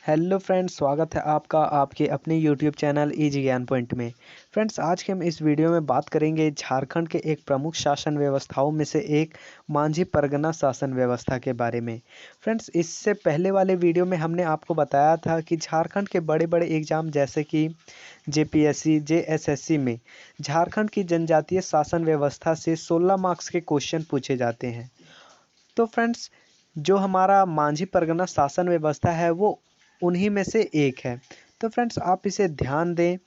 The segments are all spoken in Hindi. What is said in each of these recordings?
हेलो फ्रेंड्स, स्वागत है आपका आपके अपने यूट्यूब चैनल इजी ज्ञान पॉइंट में। फ्रेंड्स, आज के हम इस वीडियो में बात करेंगे झारखंड के एक प्रमुख शासन व्यवस्थाओं में से एक मांझी परगना शासन व्यवस्था के बारे में। फ्रेंड्स, इससे पहले वाले वीडियो में हमने आपको बताया था कि झारखंड के बड़े बड़े एग्ज़ाम जैसे कि जेपीएससी, जेएसएससी में झारखंड की जनजातीय शासन व्यवस्था से 16 मार्क्स के क्वेश्चन पूछे जाते हैं। तो फ्रेंड्स, जो हमारा मांझी परगना शासन व्यवस्था है वो उन्हीं में से एक है। तो फ्रेंड्स, आप इसे ध्यान दें।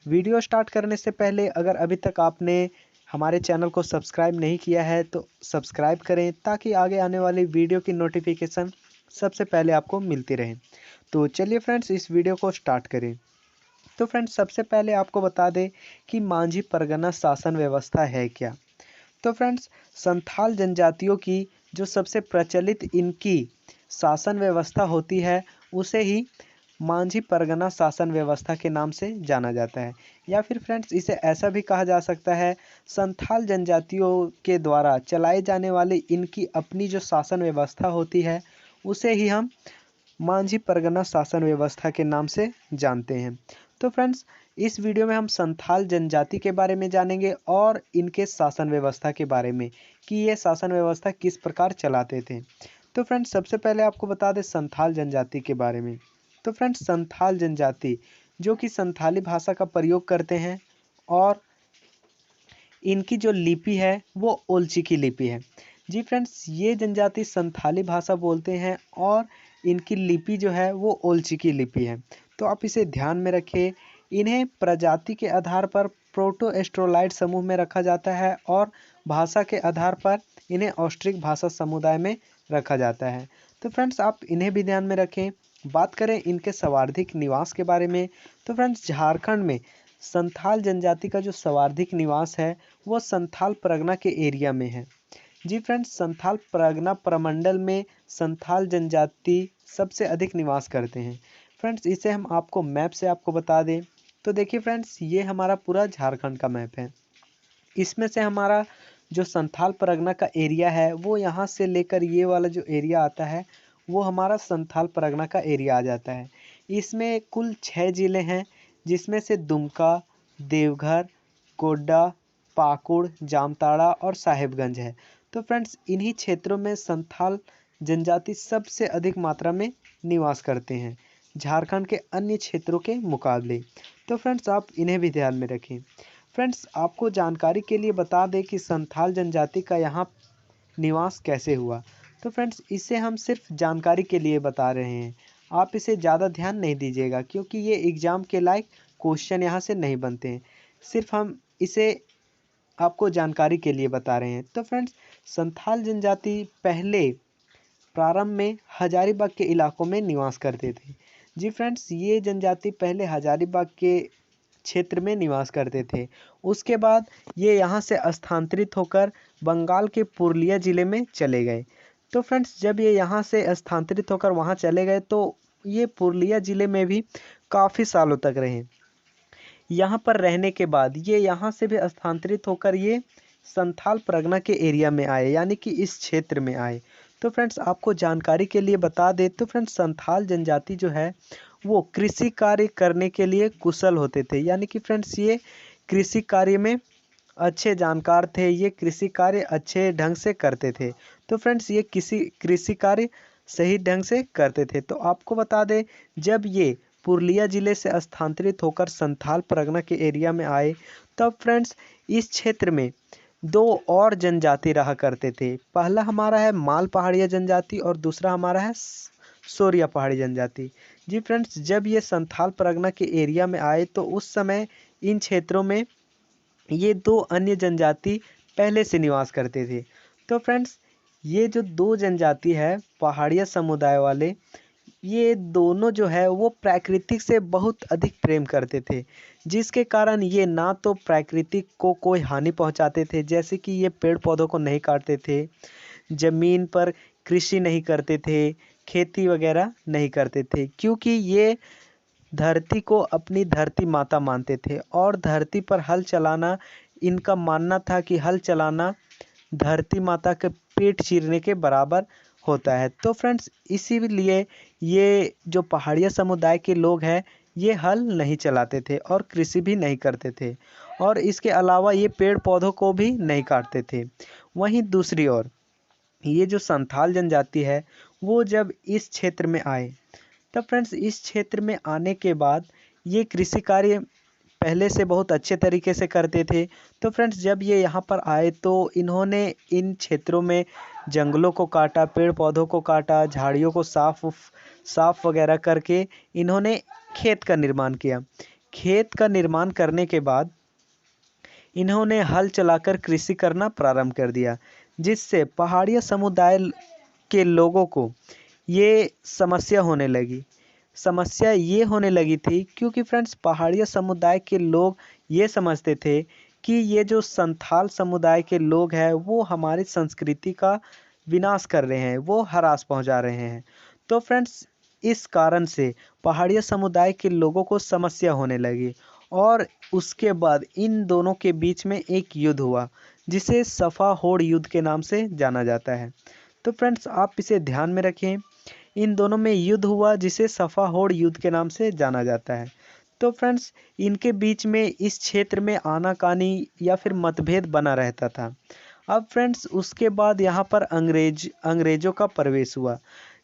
वीडियो स्टार्ट करने से पहले अगर अभी तक आपने हमारे चैनल को सब्सक्राइब नहीं किया है तो सब्सक्राइब करें, ताकि आगे आने वाली वीडियो की नोटिफिकेशन सबसे पहले आपको मिलती रहे। तो चलिए फ्रेंड्स, इस वीडियो को स्टार्ट करें। तो फ्रेंड्स, सबसे पहले आपको बता दें कि मांझी परगना शासन व्यवस्था है क्या। तो फ्रेंड्स, संथाल जनजातियों की जो सबसे प्रचलित इनकी शासन व्यवस्था होती है उसे ही मांझी परगना शासन व्यवस्था के नाम से जाना जाता है, या फिर फ्रेंड्स इसे ऐसा भी कहा जा सकता है, संथाल जनजातियों के द्वारा चलाई जाने वाली इनकी अपनी जो शासन व्यवस्था होती है उसे ही हम मांझी परगना शासन व्यवस्था के नाम से जानते हैं। तो फ्रेंड्स, इस वीडियो में हम संथाल जनजाति के बारे में जानेंगे और इनके शासन व्यवस्था के बारे में कि ये शासन व्यवस्था किस प्रकार चलाते थे। तो फ्रेंड्स, सबसे पहले आपको बता दें संथाल जनजाति के बारे में। तो फ्रेंड्स, संथाल जनजाति जो कि संथाली भाषा का प्रयोग करते हैं और इनकी जो लिपि है वो ओलची की लिपि है। जी फ्रेंड्स, ये जनजाति संथाली भाषा बोलते हैं और इनकी लिपि जो है वो ओलची की लिपि है। तो आप इसे ध्यान में रखें। इन्हें प्रजाति के आधार पर प्रोटो एस्ट्रोलाइड समूह में रखा जाता है और भाषा के आधार पर इन्हें ऑस्ट्रिक भाषा समुदाय में रखा जाता है। तो फ्रेंड्स, आप इन्हें भी ध्यान में रखें। बात करें इनके सर्वाधिक निवास के बारे में। तो फ्रेंड्स, झारखंड में संथाल जनजाति का जो सर्वाधिक निवास है वो संथाल परगना के एरिया में है। जी फ्रेंड्स, संथाल परगना प्रमंडल में संथाल जनजाति सबसे अधिक निवास करते हैं। फ्रेंड्स, इसे हम आपको मैप से आपको बता दें। तो देखिए फ्रेंड्स, ये हमारा पूरा झारखंड का मैप है। इसमें से हमारा जो संथाल परगना का एरिया है वो यहाँ से लेकर ये वाला जो एरिया आता है वो हमारा संथाल परगना का एरिया आ जाता है। इसमें कुल 6 ज़िले हैं, जिसमें से दुमका, देवघर, गोड्डा, पाकुड़, जामताड़ा और साहेबगंज है। तो फ्रेंड्स, इन्हीं क्षेत्रों में संथाल जनजाति सबसे अधिक मात्रा में निवास करते हैं झारखंड के अन्य क्षेत्रों के मुकाबले। तो फ्रेंड्स, आप इन्हें भी ध्यान में रखें। फ्रेंड्स, आपको जानकारी के लिए बता दें कि संथाल जनजाति का यहाँ निवास कैसे हुआ। तो फ्रेंड्स, इसे हम सिर्फ जानकारी के लिए बता रहे हैं, आप इसे ज़्यादा ध्यान नहीं दीजिएगा, क्योंकि ये एग्ज़ाम के लायक क्वेश्चन यहाँ से नहीं बनते हैं। सिर्फ हम इसे आपको जानकारी के लिए बता रहे हैं। तो फ्रेंड्स, संथाल जनजाति पहले प्रारंभ में हजारीबाग के इलाकों में निवास करते थे। जी फ्रेंड्स, ये जनजाति पहले हजारीबाग के क्षेत्र में निवास करते थे। उसके बाद ये यहाँ से स्थानांतरित होकर बंगाल के पुरुलिया ज़िले में चले गए। तो फ्रेंड्स, जब ये यहाँ से स्थानांतरित होकर वहाँ चले गए तो ये पुरुलिया ज़िले में भी काफ़ी सालों तक रहे। यहाँ पर रहने के बाद ये यहाँ से भी स्थानांतरित होकर ये संथाल परगना के एरिया में आए, यानी कि इस क्षेत्र में आए। तो फ्रेंड्स, आपको जानकारी के लिए बता दें तो फ्रेंड्स, संथाल जनजाति जो है वो कृषि कार्य करने के लिए कुशल होते थे, यानी कि फ्रेंड्स ये कृषि कार्य में अच्छे जानकार थे, ये कृषि कार्य अच्छे ढंग से करते थे। तो फ्रेंड्स, ये किसी कृषि कार्य सही ढंग से करते थे। तो आपको बता दें, जब ये पुरुलिया ज़िले से स्थानांतरित होकर संथाल परगना के एरिया में आए तब फ्रेंड्स इस क्षेत्र में 2 और जनजाति रहा करते थे। पहला हमारा है माल पहाड़िया जनजाति और दूसरा हमारा है सोरिया पहाड़ी जनजाति। जी फ्रेंड्स, जब ये संथाल परगना के एरिया में आए तो उस समय इन क्षेत्रों में ये 2 अन्य जनजाति पहले से निवास करते थे। तो फ्रेंड्स, ये जो 2 जनजाति है पहाड़िया समुदाय वाले, ये दोनों जो है वो प्राकृतिक से बहुत अधिक प्रेम करते थे, जिसके कारण ये ना तो प्राकृतिक को कोई हानि पहुंचाते थे, जैसे कि ये पेड़ पौधों को नहीं काटते थे, ज़मीन पर कृषि नहीं करते थे, खेती वगैरह नहीं करते थे, क्योंकि ये धरती को अपनी धरती माता मानते थे और धरती पर हल चलाना इनका मानना था कि हल चलाना धरती माता के पेट चीरने के बराबर होता है। तो फ्रेंड्स इसीलिए ये जो पहाड़िया समुदाय के लोग हैं ये हल नहीं चलाते थे और कृषि भी नहीं करते थे, और इसके अलावा ये पेड़ पौधों को भी नहीं काटते थे। वहीं दूसरी ओर ये जो संथाल जनजाति है वो जब इस क्षेत्र में आए, तब फ्रेंड्स इस क्षेत्र में आने के बाद ये कृषि कार्य पहले से बहुत अच्छे तरीके से करते थे। तो फ्रेंड्स जब ये यहाँ पर आए तो इन्होंने इन क्षेत्रों में जंगलों को काटा, पेड़ पौधों को काटा, झाड़ियों को साफ वगैरह करके इन्होंने खेत का निर्माण किया। खेत का निर्माण करने के बाद इन्होंने हल चलाकर कृषि करना प्रारंभ कर दिया, जिससे पहाड़िया समुदाय के लोगों को ये समस्या होने लगी। समस्या ये होने लगी थी क्योंकि फ्रेंड्स पहाड़िया समुदाय के लोग ये समझते थे कि ये जो संथाल समुदाय के लोग हैं वो हमारी संस्कृति का विनाश कर रहे हैं, वो हरास पहुंचा रहे हैं। तो फ्रेंड्स इस कारण से पहाड़िया समुदाय के लोगों को समस्या होने लगी, और उसके बाद इन दोनों के बीच में एक युद्ध हुआ जिसे सफा होड़ युद्ध के नाम से जाना जाता है। तो फ्रेंड्स आप इसे ध्यान में रखें, इन दोनों में युद्ध हुआ जिसे सफा होड़ युद्ध के नाम से जाना जाता है। तो फ्रेंड्स इनके बीच में इस क्षेत्र में आनाकानी या फिर मतभेद बना रहता था। अब फ्रेंड्स उसके बाद यहाँ पर अंग्रेजों का प्रवेश हुआ।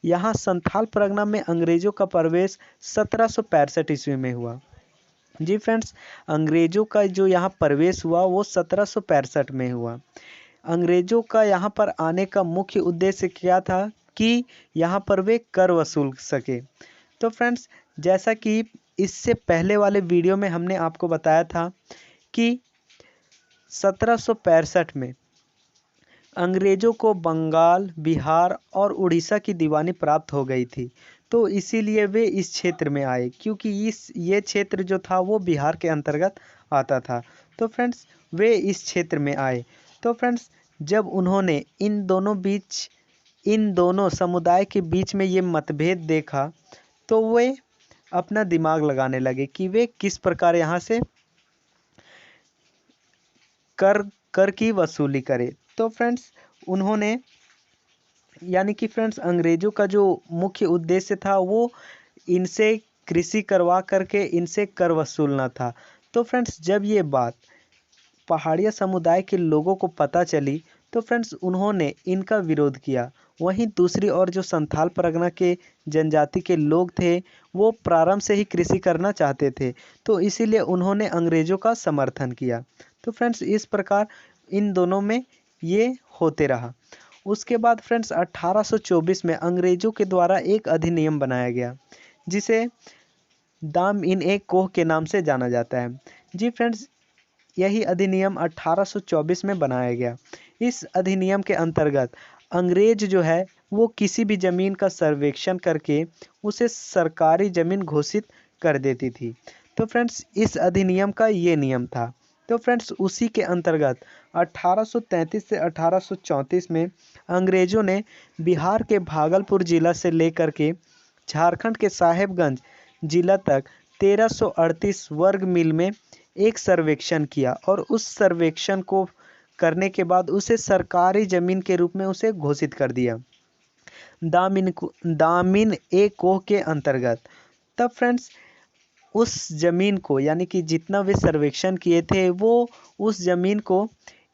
यहाँ संथाल परगना में अंग्रेजों का प्रवेश 1765 ईस्वी में हुआ। जी फ्रेंड्स, अंग्रेजों का जो यहाँ प्रवेश हुआ वो 1765 में हुआ। अंग्रेजों का यहाँ पर आने का मुख्य उद्देश्य क्या था कि यहाँ पर वे कर वसूल सके। तो फ्रेंड्स जैसा कि इससे पहले वाले वीडियो में हमने आपको बताया था कि 1765 में अंग्रेजों को बंगाल, बिहार और उड़ीसा की दीवानी प्राप्त हो गई थी। तो इसीलिए वे इस क्षेत्र में आए, क्योंकि ये क्षेत्र जो था वो बिहार के अंतर्गत आता था। तो फ्रेंड्स वे इस क्षेत्र में आए। तो फ्रेंड्स जब उन्होंने इन दोनों समुदाय के बीच में ये मतभेद देखा तो वे अपना दिमाग लगाने लगे कि वे किस प्रकार यहाँ से कर की वसूली करें। तो फ्रेंड्स उन्होंने यानी कि फ्रेंड्स अंग्रेजों का जो मुख्य उद्देश्य था वो इनसे कृषि करवा करके इनसे कर वसूलना था। तो फ्रेंड्स जब ये बात पहाड़िया समुदाय के लोगों को पता चली तो फ्रेंड्स उन्होंने इनका विरोध किया। वहीं दूसरी ओर जो संथाल परगना के जनजाति के लोग थे वो प्रारंभ से ही कृषि करना चाहते थे, तो इसीलिए उन्होंने अंग्रेजों का समर्थन किया। तो फ्रेंड्स इस प्रकार इन दोनों में ये होते रहा। उसके बाद फ्रेंड्स 1824 में अंग्रेजों के द्वारा एक अधिनियम बनाया गया जिसे दाम इन ए कोह के नाम से जाना जाता है। जी फ्रेंड्स यही अधिनियम 1824 में बनाया गया। इस अधिनियम के अंतर्गत अंग्रेज जो है वो किसी भी ज़मीन का सर्वेक्षण करके उसे सरकारी ज़मीन घोषित कर देती थी। तो फ्रेंड्स इस अधिनियम का ये नियम था। तो फ्रेंड्स उसी के अंतर्गत 1833 से 1834 में अंग्रेज़ों ने बिहार के भागलपुर जिला से लेकर के झारखंड के साहेबगंज जिला तक 1338 वर्ग मील में एक सर्वेक्षण किया, और उस सर्वेक्षण को करने के बाद उसे सरकारी ज़मीन के रूप में उसे घोषित कर दिया दामिन ए कोह के अंतर्गत। तब फ्रेंड्स उस ज़मीन को यानी कि जितना वे सर्वेक्षण किए थे वो उस ज़मीन को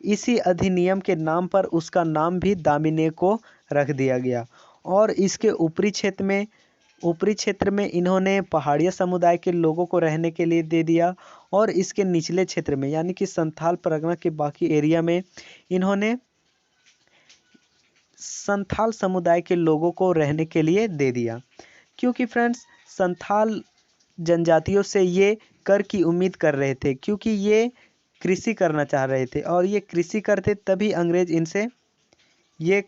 इसी अधिनियम के नाम पर उसका नाम भी दामिने को रख दिया गया, और इसके ऊपरी क्षेत्र में इन्होंने पहाड़िया समुदाय के लोगों को रहने के लिए दे दिया, और इसके निचले क्षेत्र में यानी कि संथाल परगना के बाकी एरिया में इन्होंने संथाल समुदाय के लोगों को रहने के लिए दे दिया। क्योंकि फ्रेंड्स संथाल जनजातियों से ये कर की उम्मीद कर रहे थे, क्योंकि ये कृषि करना चाह रहे थे, और ये कृषि करते तभी अंग्रेज इनसे ये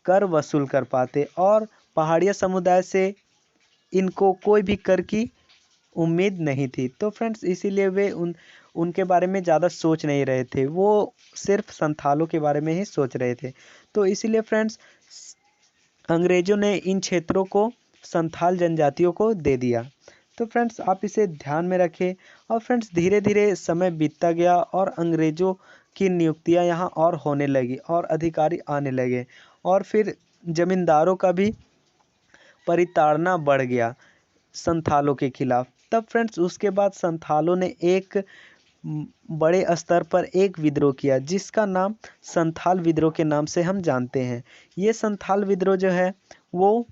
कर वसूल कर पाते, और पहाड़िया समुदाय से इनको कोई भी कर की उम्मीद नहीं थी। तो फ्रेंड्स इसीलिए वे उनके बारे में ज़्यादा सोच नहीं रहे थे, वो सिर्फ संथालों के बारे में ही सोच रहे थे। तो इसीलिए फ्रेंड्स अंग्रेज़ों ने इन क्षेत्रों को संथाल जनजातियों को दे दिया। तो फ्रेंड्स आप इसे ध्यान में रखें। और फ्रेंड्स धीरे धीरे समय बीतता गया और अंग्रेज़ों की नियुक्तियां यहाँ और होने लगी और अधिकारी आने लगे, और फिर जमींदारों का भी परिताड़ना बढ़ गया संथालों के खिलाफ। तब फ्रेंड्स उसके बाद संथालों ने एक बड़े स्तर पर एक विद्रोह किया जिसका नाम संथाल विद्रोह के नाम से हम जानते हैं। ये संथाल विद्रोह जो है वो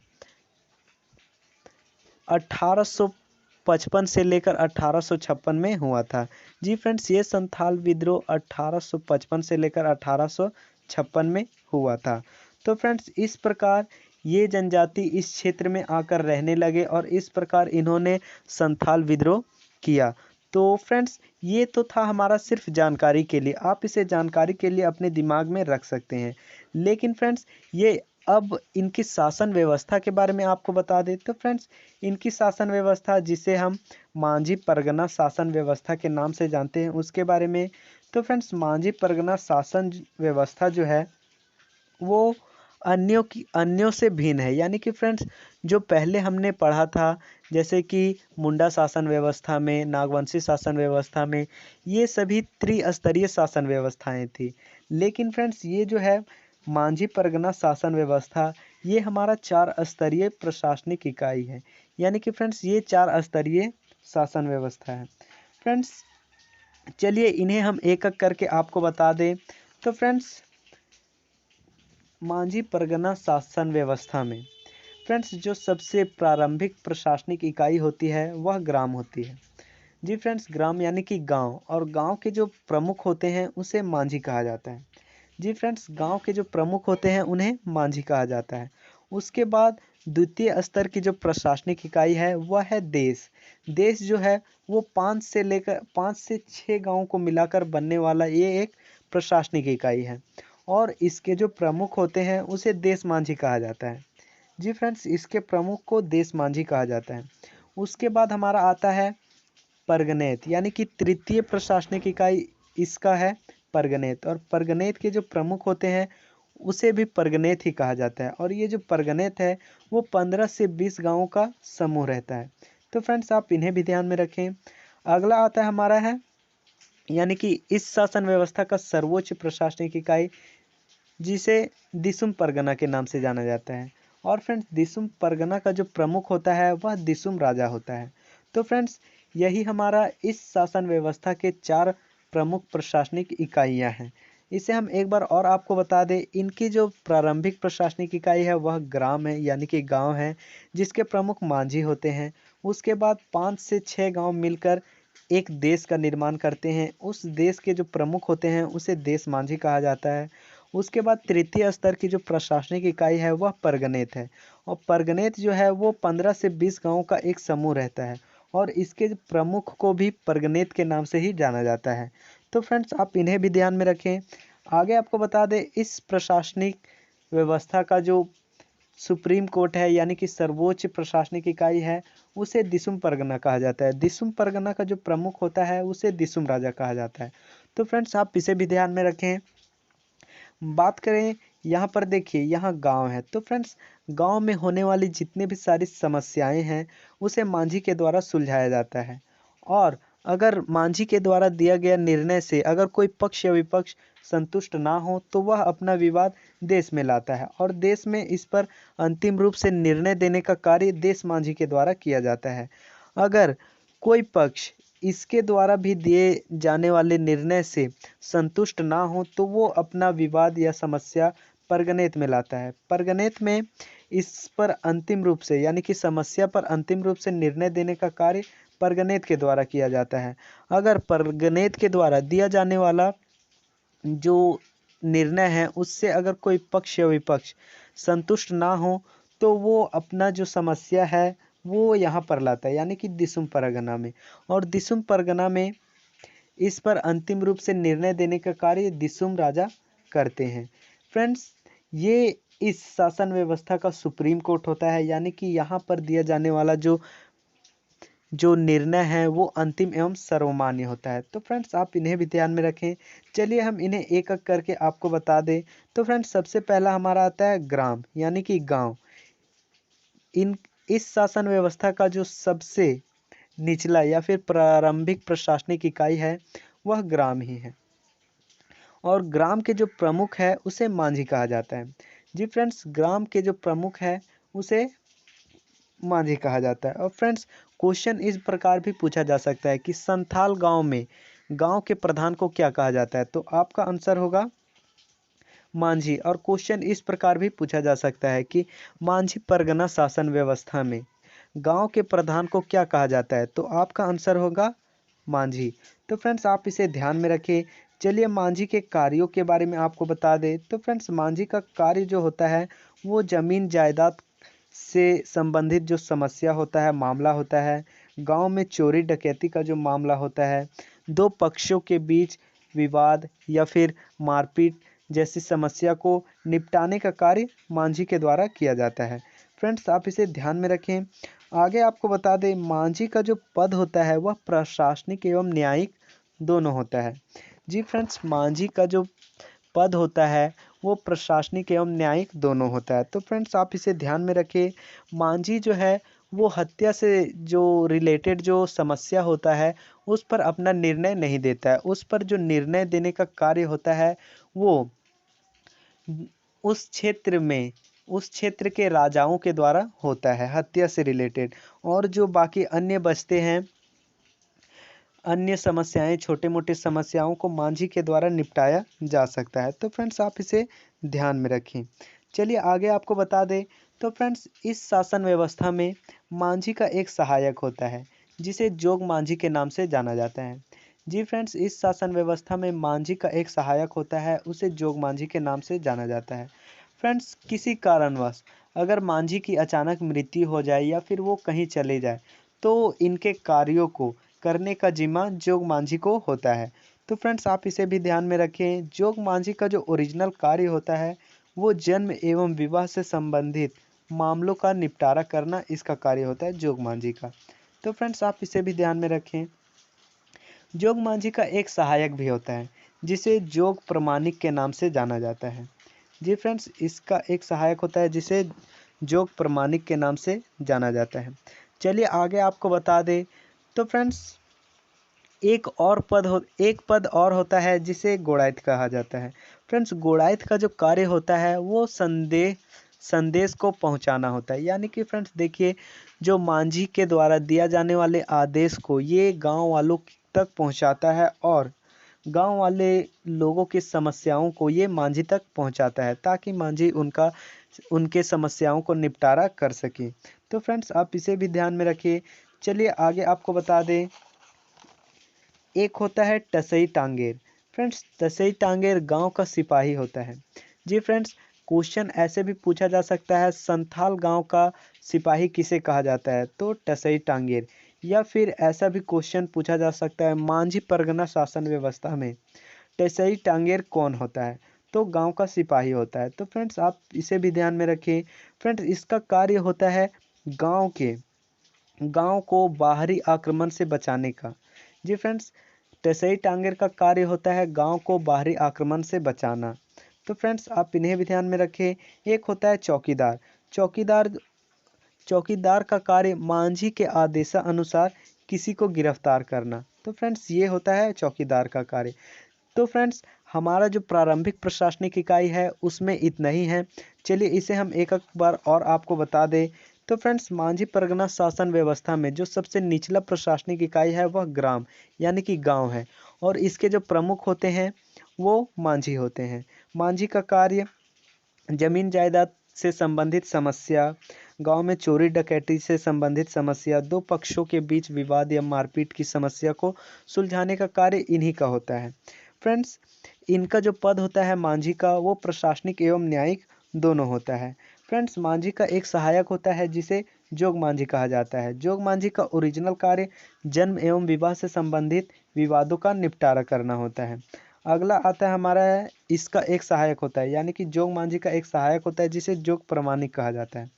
1855 से लेकर 1856 में हुआ था। जी फ्रेंड्स, ये संथाल विद्रोह 1855 से लेकर 1856 में हुआ था। तो फ्रेंड्स इस प्रकार ये जनजाति इस क्षेत्र में आकर रहने लगे और इस प्रकार इन्होंने संथाल विद्रोह किया। तो फ्रेंड्स ये तो था हमारा सिर्फ जानकारी के लिए, आप इसे जानकारी के लिए अपने दिमाग में रख सकते हैं। लेकिन फ्रेंड्स ये अब इनकी शासन व्यवस्था के बारे में आपको बता दें तो फ्रेंड्स इनकी शासन व्यवस्था जिसे हम मांझी परगना शासन व्यवस्था के नाम से जानते हैं उसके बारे में। तो फ्रेंड्स मांझी परगना शासन व्यवस्था जो है वो अन्यों से भिन्न है। यानी कि फ्रेंड्स जो पहले हमने पढ़ा था जैसे कि मुंडा शासन व्यवस्था में, नागवंशी शासन व्यवस्था में, ये सभी त्रिस्तरीय शासन व्यवस्थाएं थी। लेकिन फ्रेंड्स ये जो है मांझी परगना शासन व्यवस्था ये हमारा 4 स्तरीय प्रशासनिक इकाई है। यानी कि फ्रेंड्स ये 4 स्तरीय शासन व्यवस्था है। फ्रेंड्स चलिए इन्हें हम एक एक करके आपको बता दें। तो फ्रेंड्स मांझी परगना शासन व्यवस्था में फ्रेंड्स जो सबसे प्रारंभिक प्रशासनिक इकाई होती है वह ग्राम होती है। जी फ्रेंड्स, ग्राम यानी कि गांव, और गांव के जो प्रमुख होते हैं उसे मांझी कहा जाता है। जी फ्रेंड्स, गांव के जो प्रमुख होते हैं उन्हें मांझी कहा जाता है। उसके बाद द्वितीय स्तर की जो प्रशासनिक इकाई है वह है देश। देश जो है वो 5 से 6 गाँव को मिलाकर बनने वाला ये एक प्रशासनिक इकाई है और इसके जो प्रमुख होते हैं उसे देश मांझी कहा जाता है। जी फ्रेंड्स, इसके प्रमुख को देश मांझी कहा जाता है। उसके बाद हमारा आता है परगनेत, यानी कि तृतीय प्रशासनिक इकाई इसका है परगनेत, और परगनेत के जो प्रमुख होते हैं उसे भी परगनेत ही कहा जाता है। और ये जो परगनेत है वो 15 से 20 गाँवों का समूह रहता है। तो फ्रेंड्स आप इन्हें भी ध्यान में रखें। अगला आता है हमारा है यानी कि इस शासन व्यवस्था का सर्वोच्च प्रशासनिक इकाई जिसे दिसुम परगना के नाम से जाना जाता है। और फ्रेंड्स दिसुम परगना का जो प्रमुख होता है वह दिसुम राजा होता है। तो फ्रेंड्स यही हमारा इस शासन व्यवस्था के 4 प्रमुख प्रशासनिक इकाइयां हैं। इसे हम एक बार और आपको बता दें, इनकी जो प्रारंभिक प्रशासनिक इकाई है वह ग्राम है यानी कि गांव है जिसके प्रमुख मांझी होते हैं। उसके बाद 5 से 6 गांव मिलकर एक देश का निर्माण करते हैं। उस देश के जो प्रमुख होते हैं उसे देश मांझी कहा जाता है। उसके बाद तृतीय स्तर की जो प्रशासनिक इकाई है वह परगनेत है, और परगनेत जो है वो 15 से 20 गाँव का एक समूह रहता है और इसके प्रमुख को भी परगनेत के नाम से ही जाना जाता है। तो फ्रेंड्स आप इन्हें भी ध्यान में रखें। आगे आपको बता दें इस प्रशासनिक व्यवस्था का जो सुप्रीम कोर्ट है यानी कि सर्वोच्च प्रशासनिक इकाई है उसे दिसुम परगना कहा जाता है। दिसुम परगना का जो प्रमुख होता है उसे दिसुम राजा कहा जाता है। तो फ्रेंड्स आप इसे भी ध्यान में रखें। बात करें यहाँ पर, देखिए यहाँ गांव है तो फ्रेंड्स गांव में होने वाली जितनी भी सारी समस्याएं हैं उसे मांझी के द्वारा सुलझाया जाता है। और अगर मांझी के द्वारा दिया गया निर्णय से अगर कोई पक्ष या विपक्ष संतुष्ट ना हो तो वह अपना विवाद देश में लाता है और देश में इस पर अंतिम रूप से निर्णय देने का कार्य देश मांझी के द्वारा किया जाता है। अगर कोई पक्ष इसके द्वारा भी दिए जाने वाले निर्णय से संतुष्ट ना हो तो वो अपना विवाद या समस्या परगनेत में लाता है। परगनेत में इस पर अंतिम रूप से यानी कि समस्या पर अंतिम रूप से निर्णय देने का कार्य परगनेत के द्वारा किया जाता है। अगर परगनेत के द्वारा दिया जाने वाला जो निर्णय है उससे अगर कोई पक्ष या विपक्ष संतुष्ट ना हो तो वो अपना जो समस्या है वो यहाँ पर लाता है यानी कि दिसुम परगना में, और दिसुम परगना में इस पर अंतिम रूप से निर्णय देने का कार्य दिसुम राजा करते हैं। फ्रेंड्स ये इस शासन व्यवस्था का सुप्रीम कोर्ट होता है यानी कि यहाँ पर दिया जाने वाला जो जो निर्णय है वो अंतिम एवं सर्वमान्य होता है। तो फ्रेंड्स आप इन्हें भी ध्यान में रखें। चलिए हम इन्हें एक एक करके आपको बता दें। तो फ्रेंड्स सबसे पहला हमारा आता है ग्राम यानी कि गांव। इन इस शासन व्यवस्था का जो सबसे निचला या फिर प्रारंभिक प्रशासनिक इकाई है वह ग्राम ही है और ग्राम के जो प्रमुख है उसे मांझी कहा जाता है। जी फ्रेंड्स, ग्राम के जो प्रमुख है उसे मांझी कहा जाता है। और फ्रेंड्स, क्वेश्चन इस प्रकार भी पूछा जा सकता है कि संथाल गांव में गांव के प्रधान को क्या कहा जाता है, तो आपका आंसर होगा मांझी। और क्वेश्चन इस प्रकार भी पूछा जा सकता है कि मांझी परगना शासन व्यवस्था में गांव के प्रधान को क्या कहा जाता है, तो आपका आंसर होगा मांझी। तो फ्रेंड्स, आप इसे ध्यान में रखें। चलिए मांझी के कार्यों के बारे में आपको बता दें। तो फ्रेंड्स, मांझी का कार्य जो होता है वो जमीन जायदाद से संबंधित जो समस्या होता है, मामला होता है, गांव में चोरी डकैती का जो मामला होता है, दो पक्षों के बीच विवाद या फिर मारपीट जैसी समस्या को निपटाने का कार्य मांझी के द्वारा किया जाता है। फ्रेंड्स, आप इसे ध्यान में रखें। आगे आपको बता दें, मांझी का जो पद होता है वह प्रशासनिक एवं न्यायिक दोनों होता है। जी फ्रेंड्स, मांझी का जो पद होता है वो प्रशासनिक एवं न्यायिक दोनों होता है। तो फ्रेंड्स, आप इसे ध्यान में रखें। मांझी जो है वो हत्या से जो रिलेटेड जो समस्या होता है उस पर अपना निर्णय नहीं देता है। उस पर जो निर्णय देने का कार्य होता है वो उस क्षेत्र में उस क्षेत्र के राजाओं के द्वारा होता है, हत्या से रिलेटेड। और जो बाकी अन्य बचते हैं, अन्य समस्याएं, छोटे मोटे समस्याओं को मांझी के द्वारा निपटाया जा सकता है। तो फ्रेंड्स, आप इसे ध्यान में रखें। चलिए आगे आपको बता दें। तो फ्रेंड्स, इस शासन व्यवस्था में मांझी का एक सहायक होता है जिसे जोग मांझी के नाम से जाना जाता है। जी फ्रेंड्स, इस शासन व्यवस्था में मांझी का एक सहायक होता है, उसे जोग मांझी के नाम से जाना जाता है। फ्रेंड्स, किसी कारणवश अगर मांझी की अचानक मृत्यु हो जाए या फिर वो कहीं चले जाए तो इनके कार्यों को करने का जिम्मा जोग मांझी को होता है। तो फ्रेंड्स, आप इसे भी ध्यान में रखें। जोग मांझी का जो ओरिजिनल कार्य होता है वो जन्म एवं विवाह से संबंधित मामलों का निपटारा करना इसका कार्य होता है जोग मांझी का। तो फ्रेंड्स, आप इसे भी ध्यान में रखें। जोग मांझी का एक सहायक भी होता है जिसे जोग प्रमाणिक के नाम से जाना जाता है। जी फ्रेंड्स, इसका एक सहायक होता है जिसे जोग प्रमाणिक के नाम से जाना जाता है। चलिए आगे आपको बता दें। तो फ्रेंड्स, एक पद और होता है जिसे गोड़ाइत कहा जाता है। फ्रेंड्स, गोड़ाइत का जो कार्य होता है वो संदेश को पहुंचाना होता है। यानी कि फ्रेंड्स देखिए, जो मांझी के द्वारा दिया जाने वाले आदेश को ये गांव वालों तक पहुंचाता है और गांव वाले लोगों की समस्याओं को ये मांझी तक पहुंचाता है ताकि मांझी उनके समस्याओं को निपटारा कर सके। तो फ्रेंड्स, आप इसे भी ध्यान में रखिए। चलिए आगे आपको बता दें। एक होता है टसई टांगेर। फ्रेंड्स, टसई टांगेर गांव का सिपाही होता है। जी फ्रेंड्स, क्वेश्चन ऐसे भी पूछा जा सकता है, संथाल गांव का सिपाही किसे कहा जाता है, तो टसई टांगेर। या फिर ऐसा भी क्वेश्चन पूछा जा सकता है, मांझी परगना शासन व्यवस्था में टसई टांगेर कौन होता है, तो गांव का सिपाही होता है। तो फ्रेंड्स, आप इसे भी ध्यान में रखिए। फ्रेंड्स, इसका कार्य होता है गांव को बाहरी आक्रमण से बचाने का। जी फ्रेंड्स, टसई टांगेर का कार्य होता है गांव को बाहरी आक्रमण से बचाना। तो फ्रेंड्स, आप इन्हें भी ध्यान में रखें। एक होता है चौकीदार। चौकीदार चौकीदार का कार्य मांझी के आदेशानुसार किसी को गिरफ्तार करना। तो फ्रेंड्स, ये होता है चौकीदार का कार्य। तो फ्रेंड्स, हमारा जो प्रारंभिक प्रशासनिक इकाई है उसमें इतना ही है। चलिए इसे हम एक एक बार और आपको बता दें। तो फ्रेंड्स, मांझी परगना शासन व्यवस्था में जो सबसे निचला प्रशासनिक इकाई है वह ग्राम यानी कि गांव है और इसके जो प्रमुख होते हैं वो मांझी होते हैं। मांझी का कार्य जमीन जायदाद से संबंधित समस्या, गांव में चोरी डकैती से संबंधित समस्या, दो पक्षों के बीच विवाद या मारपीट की समस्या को सुलझाने का कार्य इन्हीं का होता है। फ्रेंड्स, इनका जो पद होता है मांझी का वो प्रशासनिक एवं न्यायिक दोनों होता है। फ्रेंड्स, मांझी का एक सहायक होता है जिसे जोग मांझी कहा जाता है। जोग मांझी का ओरिजिनल कार्य जन्म एवं विवाह से संबंधित विवादों का निपटारा करना होता है। अगला आता है हमारा इसका एक सहायक होता है, यानी कि जोग मांझी का एक सहायक होता है जिसे जोग प्रमाणिक कहा जाता है।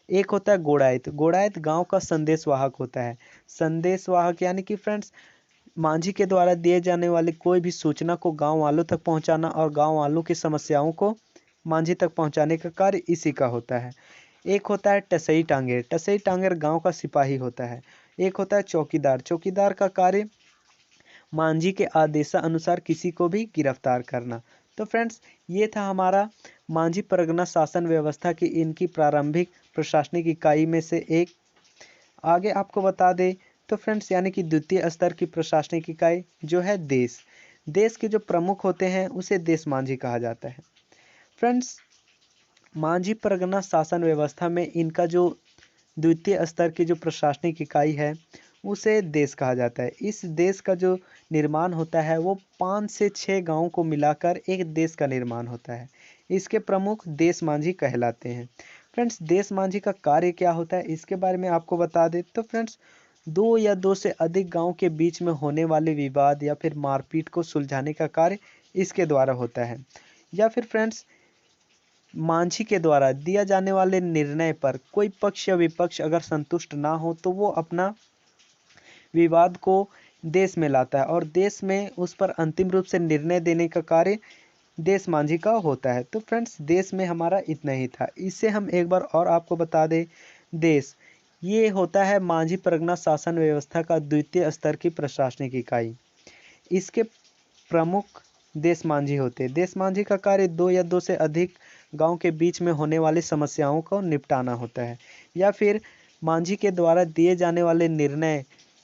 एक होता है गोड़ाइत। गोड़ाइत गांव का संदेशवाहक होता है। संदेशवाहक यानी कि फ्रेंड्स, मांझी के द्वारा दिए जाने वाले कोई भी सूचना को गांव वालों तक पहुंचाना और गांव वालों की समस्याओं को मांझी तक पहुंचाने का कार्य इसी का होता है। एक होता है टसई टांगेर। टसई टांगेर गांव का सिपाही होता है। एक होता है चौकीदार। चौकीदार का कार्य मांझी के आदेशानुसार किसी को भी गिरफ्तार करना। तो फ्रेंड्स ये था हमारा मांझी परगना शासन व्यवस्था की इनकी प्रारंभिक प्रशासनिक इकाई में से एक। आगे आपको बता दें तो फ्रेंड्स यानी कि द्वितीय स्तर की प्रशासनिक इकाई जो है देश। देश के जो प्रमुख होते हैं उसे देश मांझी कहा जाता है। फ्रेंड्स मांझी परगना शासन व्यवस्था में इनका जो द्वितीय स्तर की जो प्रशासनिक इकाई है उसे देश कहा जाता है। इस देश का जो निर्माण होता है वो 5 से 6 गाँव को मिलाकर एक देश का निर्माण होता है। इसके प्रमुख देश मांझी कहलाते हैं। फ्रेंड्स देश मांझी का कार्य क्या होता है इसके बारे में आपको बता दें तो फ्रेंड्स 2 या 2 से अधिक गाँव के बीच में होने वाले विवाद या फिर मारपीट को सुलझाने का कार्य इसके द्वारा होता है। या फिर फ्रेंड्स मांझी के द्वारा दिया जाने वाले निर्णय पर कोई पक्ष या विपक्ष अगर संतुष्ट ना हो तो वो अपना विवाद को देश में लाता है और देश में उस पर अंतिम रूप से निर्णय देने का कार्य देश मांझी का होता है। तो फ्रेंड्स देश में हमारा इतना ही था। इससे हम एक बार और आपको बता दें देश ये होता है मांझी परगना शासन व्यवस्था का द्वितीय स्तर की प्रशासनिक इकाई। इसके प्रमुख देश मांझी होते हैं। देश मांझी का कार्य 2 या 2 से अधिक गांव के बीच में होने वाली समस्याओं को निपटाना होता है या फिर मांझी के द्वारा दिए जाने वाले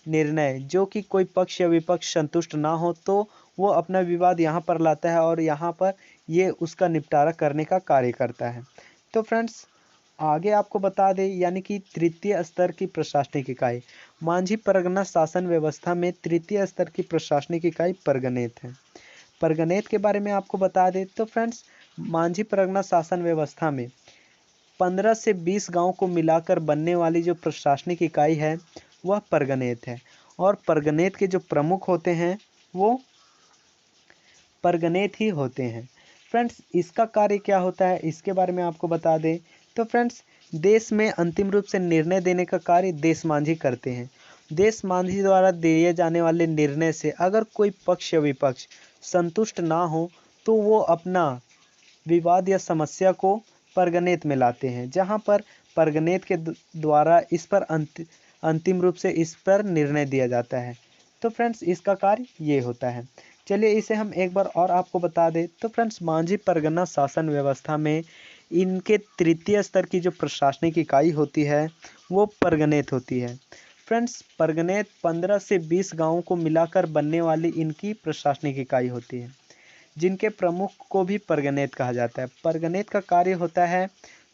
निर्णय जो कि कोई पक्ष या विपक्ष संतुष्ट ना हो तो वो अपना विवाद यहाँ पर लाता है और यहाँ पर ये उसका निपटारा करने का कार्य करता है। तो फ्रेंड्स आगे आपको बता दें यानी कि तृतीय स्तर की प्रशासनिक इकाई मांझी परगना शासन व्यवस्था में तृतीय स्तर की प्रशासनिक इकाई परगनेत है। परगनेत के बारे में आपको बता दें तो फ्रेंड्स मांझी परगना शासन व्यवस्था में 15 से 20 गांव को मिलाकर बनने वाली जो प्रशासनिक इकाई है वह परगनेत है और परगनेत के जो प्रमुख होते हैं वो परगनेत ही होते हैं। फ्रेंड्स इसका कार्य क्या होता है इसके बारे में आपको बता दें तो फ्रेंड्स देश में अंतिम रूप से निर्णय देने का कार्य देश मांझी करते हैं। देश मांझी द्वारा दिए जाने वाले निर्णय से अगर कोई पक्ष या विपक्ष संतुष्ट ना हो तो वो अपना विवाद या समस्या को परगनेत में लाते हैं जहां पर परगनेत के द्वारा इस पर अंतिम रूप से इस पर निर्णय दिया जाता है। तो फ्रेंड्स इसका कार्य ये होता है। चलिए इसे हम एक बार और आपको बता दें तो फ्रेंड्स मांझी परगना शासन व्यवस्था में इनके तृतीय स्तर की जो प्रशासनिक इकाई होती है वो परगनेत होती है। फ्रेंड्स परगनेत 15 से 20 गाँवों को मिलाकर बनने वाली इनकी प्रशासनिक इकाई होती है जिनके प्रमुख को भी परगनेत कहा जाता है। परगनेत का कार्य होता है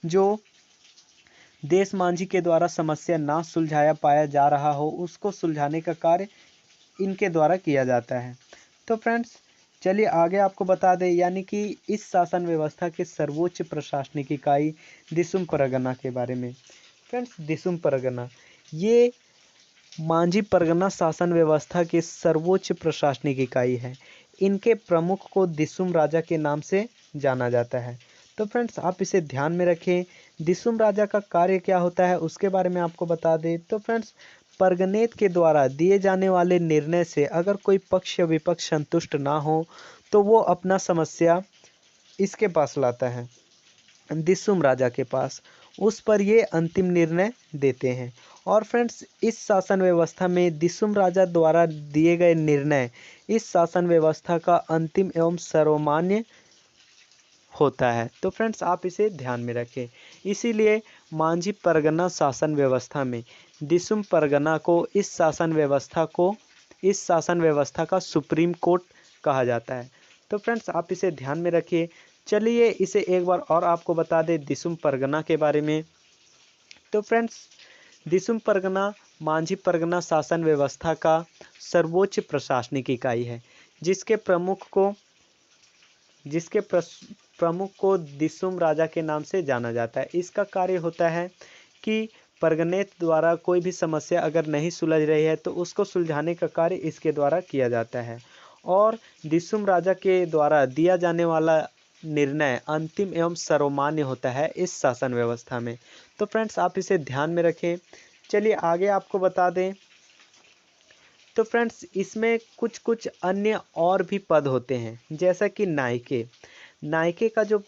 जो देश मांझी के द्वारा समस्या ना सुलझाया पाया जा रहा हो उसको सुलझाने का कार्य इनके द्वारा किया जाता है। तो फ्रेंड्स चलिए आगे आपको बता दें यानी कि इस शासन व्यवस्था के सर्वोच्च प्रशासनिक इकाई दिसुम परगना के बारे में। फ्रेंड्स दिसुम परगना ये मांझी परगना शासन व्यवस्था की सर्वोच्च प्रशासनिक इकाई है। इनके प्रमुख को दिसुम राजा के नाम से जाना जाता है। तो फ्रेंड्स आप इसे ध्यान में रखें। दिसुम राजा का कार्य क्या होता है उसके बारे में आपको बता दें तो फ्रेंड्स परगनेत के द्वारा दिए जाने वाले निर्णय से अगर कोई पक्ष या विपक्ष संतुष्ट ना हो तो वो अपना समस्या इसके पास लाता है दिसुम राजा के पास। उस पर ये अंतिम निर्णय देते हैं और फ्रेंड्स इस शासन व्यवस्था में दिसुम राजा द्वारा दिए गए निर्णय इस शासन व्यवस्था का अंतिम एवं सर्वमान्य होता है। तो फ्रेंड्स आप इसे ध्यान में रखें। इसीलिए मांझी परगना शासन व्यवस्था में दिसुम परगना को इस शासन व्यवस्था का सुप्रीम कोर्ट कहा जाता है। तो फ्रेंड्स आप इसे ध्यान में रखिए। चलिए इसे एक बार और आपको बता दें दिसुम परगना के बारे में। तो फ्रेंड्स दिसुम परगना मांझी परगना शासन व्यवस्था का सर्वोच्च प्रशासनिक इकाई है जिसके प्रमुख को दिसुम राजा के नाम से जाना जाता है। इसका कार्य होता है कि परगनेत द्वारा कोई भी समस्या अगर नहीं सुलझ रही है तो उसको सुलझाने का कार्य इसके द्वारा किया जाता है और दिसुम राजा के द्वारा दिया जाने वाला निर्णय अंतिम एवं सर्वमान्य होता है इस शासन व्यवस्था में। तो फ्रेंड्स आप इसे ध्यान में रखें। चलिए आगे आपको बता दें तो फ्रेंड्स इसमें कुछ अन्य और भी पद होते हैं जैसा कि नायके का जो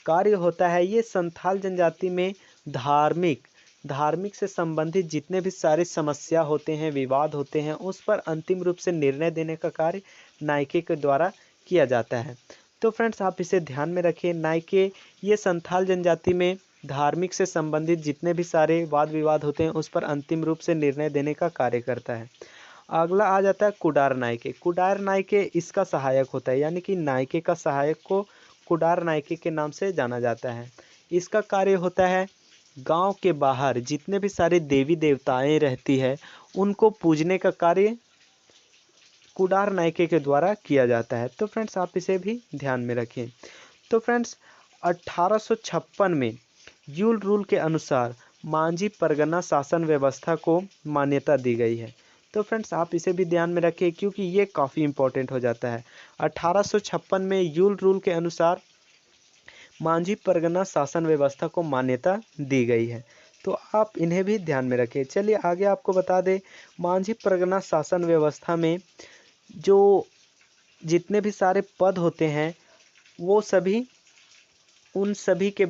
कार्य होता है ये संथाल जनजाति में धार्मिक से संबंधित जितने भी सारी समस्या होते हैं विवाद होते हैं उस पर अंतिम रूप से निर्णय देने का कार्य नायके के द्वारा किया जाता है। तो फ्रेंड्स आप इसे ध्यान में रखें। नायके ये संथाल जनजाति में धार्मिक से संबंधित जितने भी सारे वाद विवाद होते हैं उस पर अंतिम रूप से निर्णय देने का कार्य करता है। अगला आ जाता है कुडार नायके। कुडार नायके इसका सहायक होता है, यानी कि नायके का सहायक को कुडार नायके के नाम से जाना जाता है। इसका कार्य होता है गांव के बाहर जितने भी सारे देवी देवताएं रहती है उनको पूजने का कार्य कुडार नायके के द्वारा किया जाता है। तो फ्रेंड्स आप इसे भी ध्यान में रखें। तो फ्रेंड्स 1856 में यूल रूल के अनुसार मांझी परगना शासन व्यवस्था को मान्यता दी गई है। तो फ्रेंड्स आप इसे भी ध्यान में रखें क्योंकि ये काफ़ी इंपॉर्टेंट हो जाता है। 1856 में यूल रूल के अनुसार मांझी परगना शासन व्यवस्था को मान्यता दी गई है। तो आप इन्हें भी ध्यान में रखें। चलिए आगे आपको बता दें, मांझी परगना शासन व्यवस्था में जो जितने भी सारे पद होते हैं वो सभी उन सभी के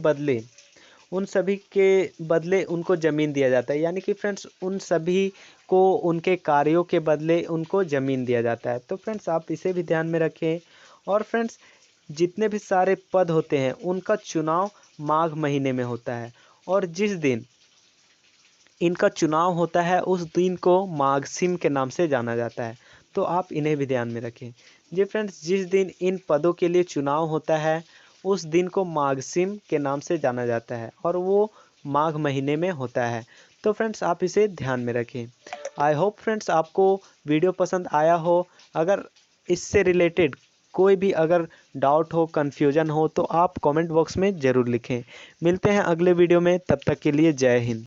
बदले उनको ज़मीन दिया जाता है, यानी कि फ्रेंड्स उन सभी को उनके कार्यों के बदले उनको ज़मीन दिया जाता है। तो फ्रेंड्स आप इसे भी ध्यान में रखें। और फ्रेंड्स जितने भी सारे पद होते हैं उनका चुनाव माघ महीने में होता है, और जिस दिन इनका चुनाव होता है उस दिन को माघसिम के नाम से जाना जाता है। तो आप इन्हें भी ध्यान में रखें। जी फ्रेंड्स, जिस दिन इन पदों के लिए चुनाव होता है उस दिन को माघसिम के नाम से जाना जाता है और वो माघ महीने में होता है। तो फ्रेंड्स आप इसे ध्यान में रखें। आई होप फ्रेंड्स आपको वीडियो पसंद आया हो। अगर इससे रिलेटेड कोई भी अगर डाउट हो, कन्फ्यूजन हो तो आप कमेंट बॉक्स में ज़रूर लिखें। मिलते हैं अगले वीडियो में, तब तक के लिए जय हिंद।